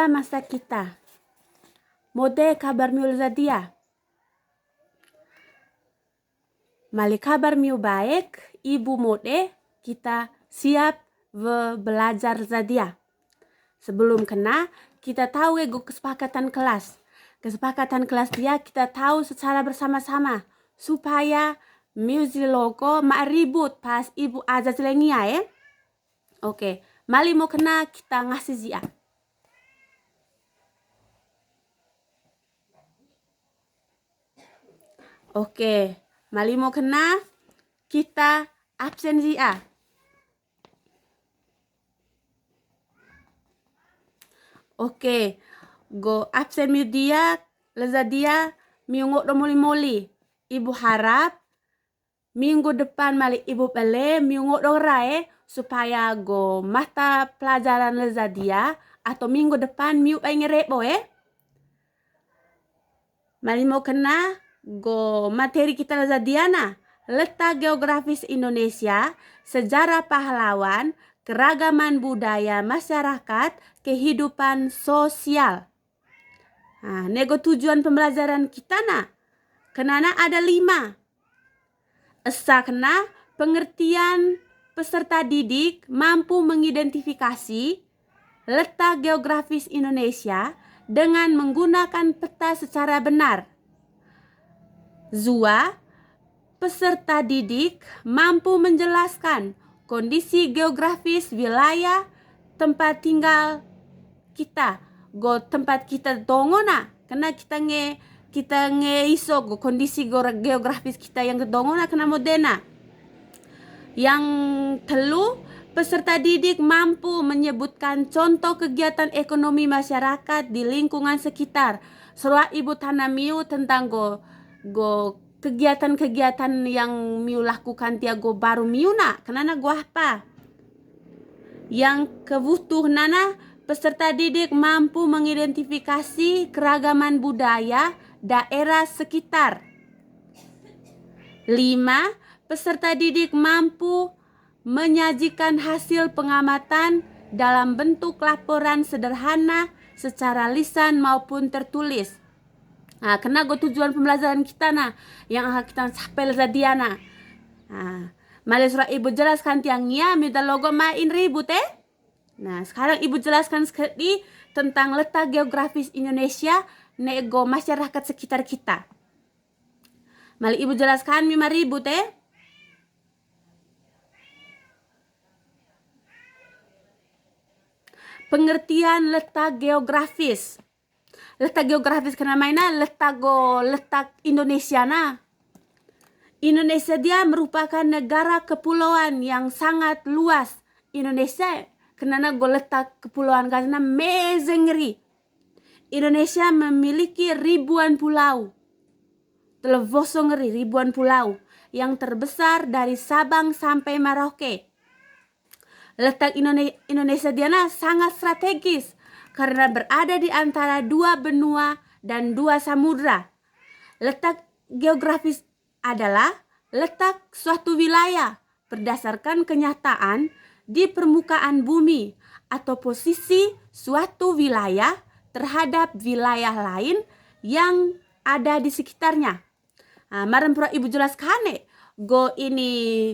Itulah masa kita. Mode kabar miul zadia. Mali kabar miu baik, ibu mode kita siap belajar zadia. Sebelum kena, kita tahu ego kesepakatan kelas. Kesepakatan kelas dia kita tahu secara bersama-sama supaya miuzi logo mak ribut pas ibu aja selengia ya. Oke, mali mau kena kita ngasih zia. Oke, mali mau kena kita absen zia. Oke, go absen miu dia, leza dia miungo do moli-moli. Ibu harap minggu depan mali ibu bele miungo do rae supaya go mata pelajaran leza dia atau minggu depan miu ngerebo Mali mau kena go materi kita leza dia na. Letak geografis Indonesia, sejarah pahlawan, keragaman budaya masyarakat, kehidupan sosial. Nah, nego tujuan pembelajaran kita na. Kenana ada 5. Esa kena pengertian peserta didik mampu mengidentifikasi letak geografis Indonesia dengan menggunakan peta secara benar. Zua, peserta didik mampu menjelaskan kondisi geografis wilayah tempat tinggal kita. Go tempat kita dongona karena kita nge iso go kondisi geografis kita yang kedongona kena modena. Yang telu, peserta didik mampu menyebutkan contoh kegiatan ekonomi masyarakat di lingkungan sekitar. Surah ibu tanamiu tentang go kegiatan-kegiatan yang miu lakukan tiago baru miu na kenana go apa. Yang kebutuh nana, peserta didik mampu mengidentifikasi keragaman budaya daerah sekitar. 5. Peserta didik mampu menyajikan hasil pengamatan dalam bentuk laporan sederhana secara lisan maupun tertulis. Nah, kena go tujuan pembelajaran kita na yang akan kita capai zadiana. Nah, mali surah ibu jelaskan tiangnya mida logo main ribut Nah, sekarang ibu jelaskan sekali tentang letak geografis Indonesia nego masyarakat sekitar kita. Mali ibu jelaskan 5 ribut Pengertian letak geografis. Letak geografis kena mainnya letak Indonesia na. Indonesia dia merupakan negara kepulauan yang sangat luas. Indonesia kenana go letak kepulauan karena mezengri. Indonesia memiliki ribuan pulau. Televosongri ribuan pulau yang terbesar dari Sabang sampai Merauke. Letak Indonesia dia sangat strategis karena berada di antara 2 benua dan 2 samudra. Letak geografis adalah letak suatu wilayah berdasarkan kenyataan di permukaan bumi atau posisi suatu wilayah terhadap wilayah lain yang ada di sekitarnya. Nah, maren pura ibu jelaskan go ini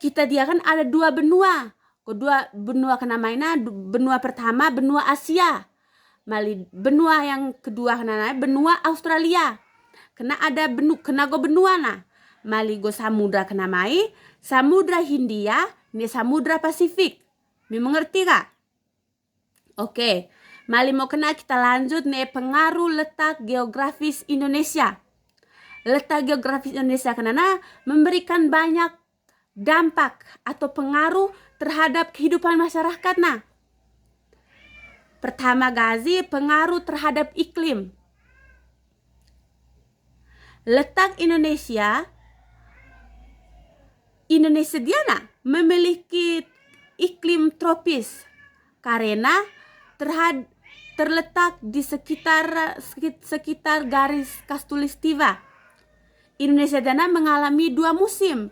kita dia kan ada 2 benua. Kedua benua kena mainnya benua pertama benua Asia. Mali benua yang kedua kena benua Australia. Kena ada benua na. Mali go samudra kena mai Samudra Hindia ini Samudra Pasifik. Mi mengerti kak? Oke. Mali mau kena kita lanjut nih pengaruh letak geografis Indonesia. Letak geografis Indonesia kena memberikan banyak dampak atau pengaruh terhadap kehidupan masyarakat nah. Pertama gazi pengaruh terhadap iklim. Letak Indonesia dia nah memiliki iklim tropis karena terletak di sekitar garis khatulistiwa. Indonesia dana mengalami 2 musim.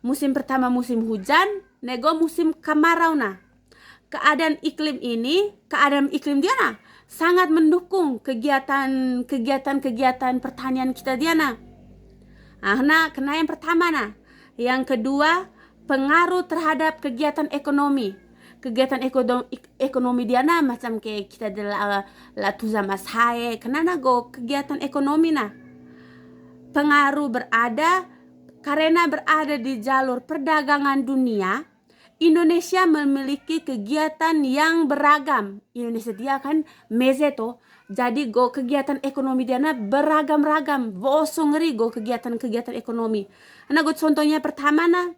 Musim pertama musim hujan, nego musim kemarau nah. Keadaan iklim dia nah sangat mendukung kegiatan pertanian kita dia nah. Kena yang pertama nah. Yang kedua, pengaruh terhadap kegiatan ekonomi. Kegiatan ekonomi dia nah macam kayak kita adalah latu sama saya. Kenapa go kegiatan ekonomi nah? Pengaruh karena berada di jalur perdagangan dunia. Indonesia memiliki kegiatan yang beragam. Indonesia dia kan mezeto. Jadi go kegiatan ekonomi dia na beragam-ragam. Boso ngeri go kegiatan ekonomi. Go contohnya pertama na,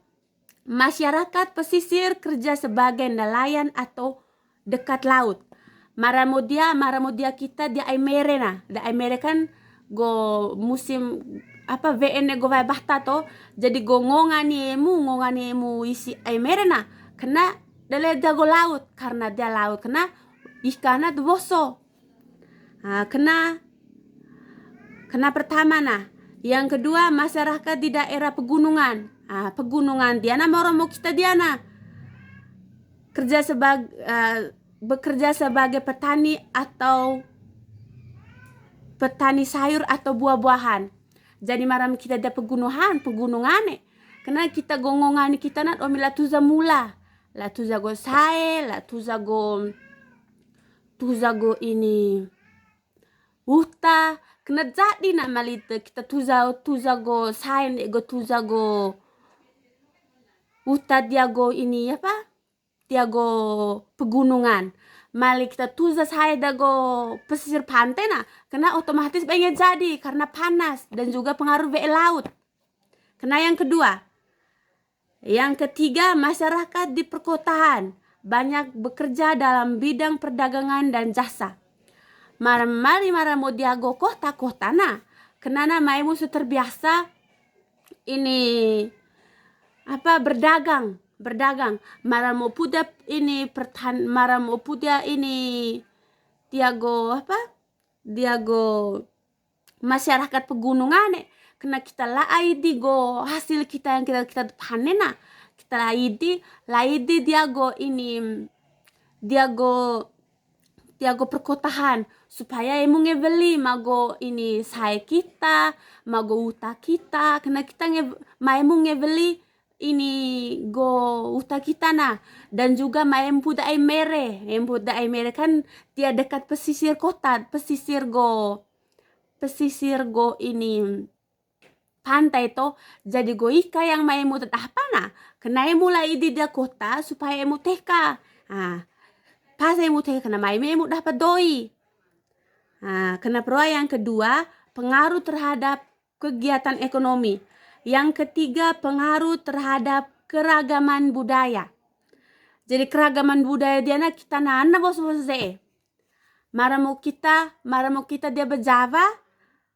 masyarakat pesisir kerja sebagai nelayan atau dekat laut. Maramudia kita di Aimere na. Di Aimere kan go musim VN go vai bahta to. Jadi go ngongani emu isi Aimere na. Kena dale jago laut karena dia laut kena ikannya boso. Kena pertama nah. Yang kedua, masyarakat di daerah pegunungan. Pegunungan dia na mau kita dia na bekerja sebagai petani atau petani sayur atau buah-buahan. Jadi maram kita ada pegunungan karena kita gongongan kita nat omi latuza mula, latuza go sae, latuza go ini uta kena jadi nak malite kita tuza go sae go tuza go uta dia go ini dia go pegunungan. Mali kita tuza saya dago pesisir pantai nah, karena otomatis pengen jadi karena panas dan juga pengaruh laut. Kena yang kedua. Yang ketiga, masyarakat di perkotaan banyak bekerja dalam bidang perdagangan dan jasa. Mari mau diago kota nah, karena maimu sudah terbiasa ini berdagang. Maramo puda ini maramo puda ini diago masyarakat pegunungan kena kita laidi go hasil kita yang kita panen nah kita laidi diago perkotaan supaya emu ngebeli mago ini saya kita mago uta kita kena kita emu ngebeli ini go uta kita nah dan juga empu da Aimere kan dia dekat pesisir kota pesisir go ini pantai to jadi go ika yang emu tetap nah kena mulai di dia kota supaya emu teka pas emu teka kena emu dapat doi kena proa yang kedua pengaruh terhadap kegiatan ekonomi. Yang ketiga, pengaruh terhadap keragaman budaya. Jadi keragaman budaya dia na kita nana bos-bos Maramo kita dia berjava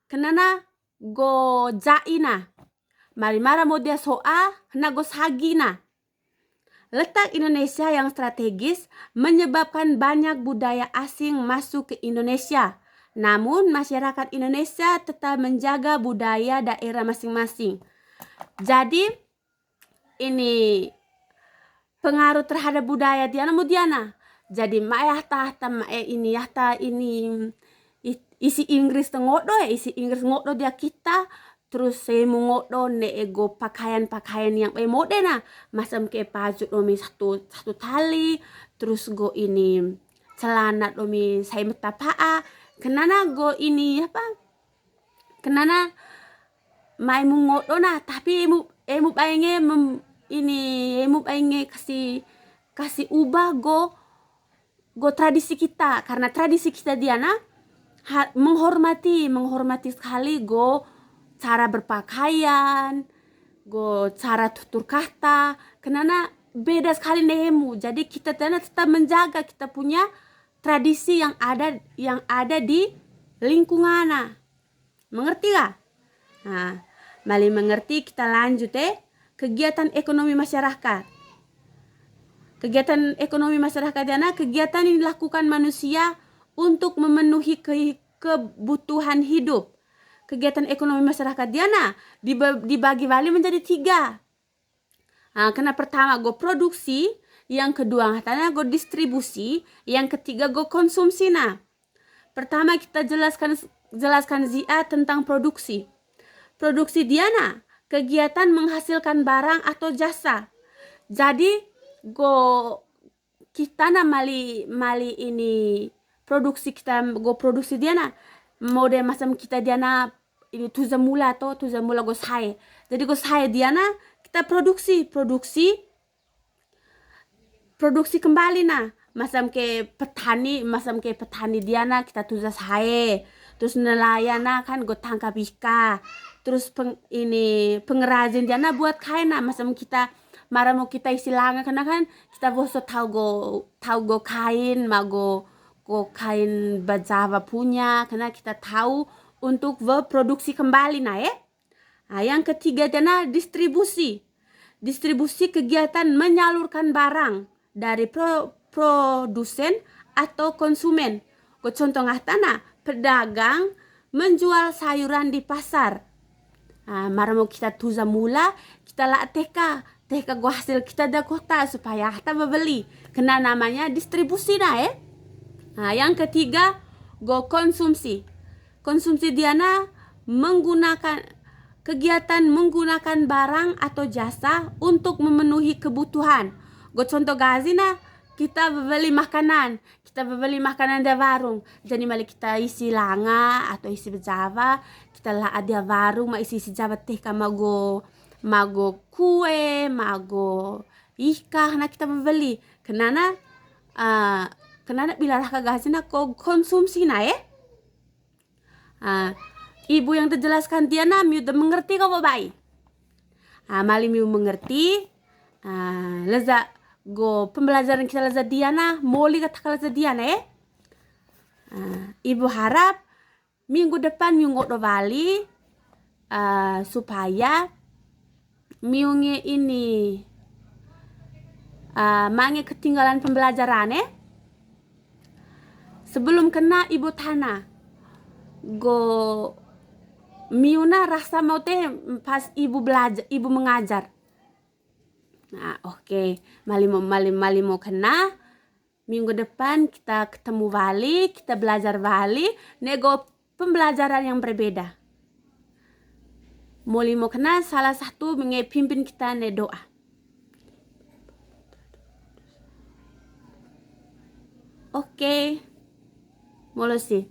kenana go jaina. Maramo dia soa kena go sagina. Letak Indonesia yang strategis menyebabkan banyak budaya asing masuk ke Indonesia. Namun masyarakat Indonesia tetap menjaga budaya daerah masing-masing. Jadi ini pengaruh terhadap budaya dia namudiana. Jadi ini isi Inggris isi Inggris ngodo dia kita terus saya ngodo ego pakaian yang modena macam kayak baju domi satu tali terus go ini celana domi saya metapaa kenana go ini kenana mai ngodo nah tapi emu pengen kasih ubah go tradisi kita karena tradisi kita dia nah menghormati sekali go cara berpakaian go cara tutur kata kenana beda sekali nemu jadi kita tetap menjaga kita punya tradisi yang ada di lingkungan mengerti gak? Mali mengerti kita lanjut kegiatan ekonomi masyarakat. Kegiatan ekonomi masyarakat dana kegiatan yang dilakukan manusia untuk memenuhi kebutuhan hidup. Kegiatan ekonomi masyarakat dana dibagi balik menjadi 3. Kena pertama go produksi, yang kedua go distribusi, yang ketiga go konsumsi nah. Pertama kita jelaskan Zia tentang produksi. Produksi Diana, kegiatan menghasilkan barang atau jasa. Jadi kita mali ini produksi kita produksi Diana. Mode macam kita Diana ini tuza mula go saya. Jadi go saya Diana kita produksi kembali macam ke petani Diana kita tuza saya. Terus nelayan kan go tangkap ikan. Terus pengrajin Diana buat kain macam kita mau kita isi langa karena kan kita boso tahu go kain go kain bajava punya karena kita tahu untuk produksi kembali yang ketiga Diana distribusi kegiatan menyalurkan barang dari produsen atau konsumen. Go contoh tanah pedagang menjual sayuran di pasar. Maramo kita tuza mula kita teka go hasil kita da kota supaya kita membeli. Kena namanya distribusi yang ketiga go konsumsi Diana kegiatan menggunakan barang atau jasa untuk memenuhi kebutuhan. Go contoh gazina kita beli makanan di warung. Jadi mali kita isi langa atau isi bejava, kita ada warung isi java teh mago kue, mago ikan kita beli. Kenana bila raka gazina konsumsi ibu yang terjelaskan Diana miu udah mengerti kau baik. Mali miu mengerti leza go pembelajaran kita leza Diana moli kata leza Diana ibu harap minggu depan minggu bali supaya miungi ini mange ketinggalan pembelajaran sebelum kena ibu tanah go miuna rasa mau teh pas ibu mengajar. Oke. Mali mau kena minggu depan kita ketemu balik, kita belajar balik, nego pembelajaran yang berbeda. Mau kena salah satu pimpin kita doa. Oke. Molo sih.